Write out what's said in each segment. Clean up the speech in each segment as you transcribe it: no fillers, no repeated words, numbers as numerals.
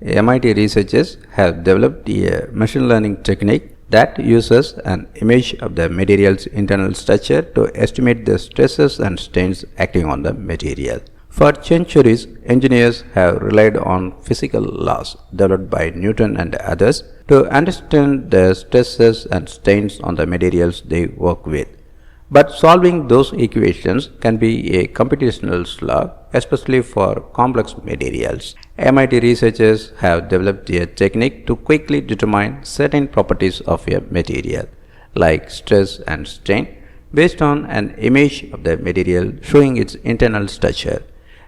MIT researchers have developed a machine learning technique that uses an image of the material's internal structure to estimate the stresses and strains acting on the material. For centuries, engineers have relied on physical laws developed by Newton and others to understand the stresses and strains on the materials they work with. But solving those equations can be a computational slog, especially for complex materials. MIT researchers have developed a technique to quickly determine certain properties of a material, like stress and strain, based on an image of the material showing its internal structure.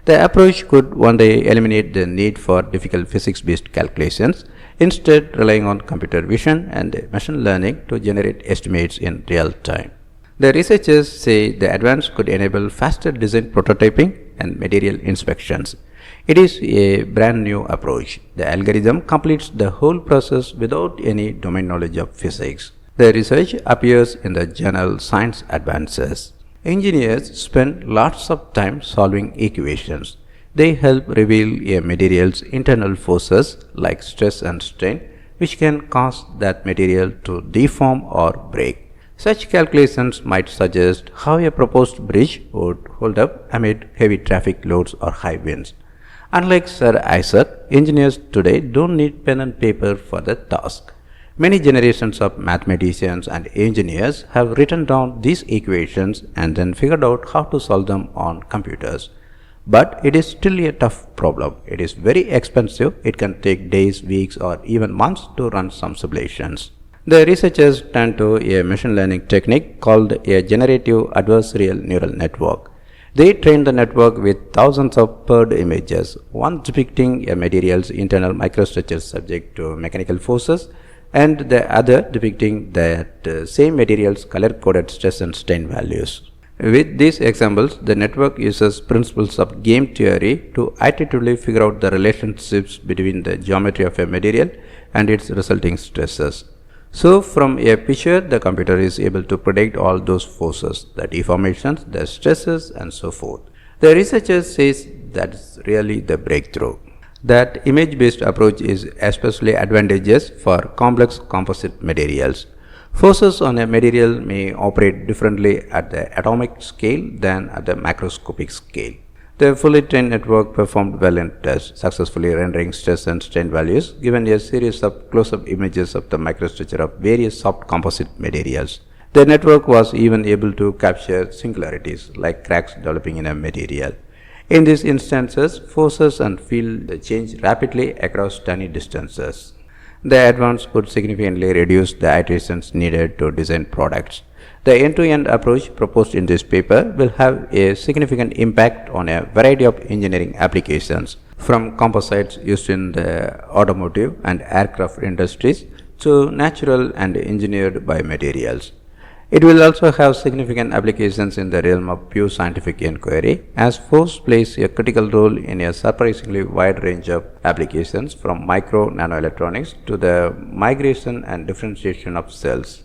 The approach could one day eliminate the need for difficult physics-based calculations, instead relying on computer vision and machine learning to generate estimates in real time. The researchers say the advance could enable faster design prototyping and material inspections. It is a brand new approach. The algorithm completes the whole process without any domain knowledge of physics. The research appears in the journal Science Advances. Engineers spend lots of time solving equations. They help reveal a material's internal forces like stress and strain, which can cause that material to deform or break. Such calculations might suggest how a proposed bridge would hold up amid heavy traffic loads or high winds. Unlike Sir Isaac, engineers today don't need pen and paper for the task. Many generations of mathematicians and engineers have written down these equations and then figured out how to solve them on computers. But it is still a tough problem. It is very expensive. It can take days, weeks, or even months to run some simulations. The researchers turned to a machine learning technique called a generative adversarial neural network. They trained the network with thousands of paired images, one depicting a material's internal microstructure subject to mechanical forces, and the other depicting that same material's color-coded stress and strain values. With these examples, the network uses principles of game theory to iteratively figure out the relationships between the geometry of a material and its resulting stresses. So, from a picture, the computer is able to predict all those forces, the deformations, the stresses, and so forth. The researchers say that's really the breakthrough. That image-based approach is especially advantageous for complex composite materials. Forces on a material may operate differently at the atomic scale than at the macroscopic scale. The fully trained network performed well in tests, successfully rendering stress and strain values given a series of close-up images of the microstructure of various soft composite materials. The network was even able to capture singularities like cracks developing in a material. In these instances, forces and field change rapidly across tiny distances. The advance could significantly reduce the iterations needed to design products. The end-to-end approach proposed in this paper will have a significant impact on a variety of engineering applications, from composites used in the automotive and aircraft industries to natural and engineered biomaterials. It will also have significant applications in the realm of pure scientific inquiry, as force plays a critical role in a surprisingly wide range of applications, from micro-nanoelectronics to the migration and differentiation of cells.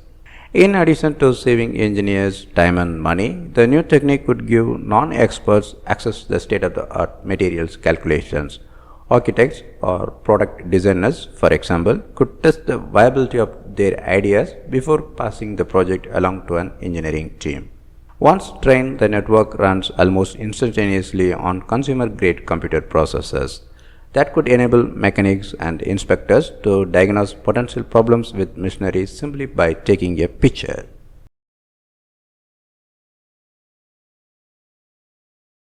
In addition to saving engineers time and money, the new technique could give non-experts access to the state-of-the-art materials calculations. Architects or product designers, for example, could test the viability of their ideas before passing the project along to an engineering team. Once trained, the network runs almost instantaneously on consumer-grade computer processors. That could enable mechanics and inspectors to diagnose potential problems with machinery simply by taking a picture.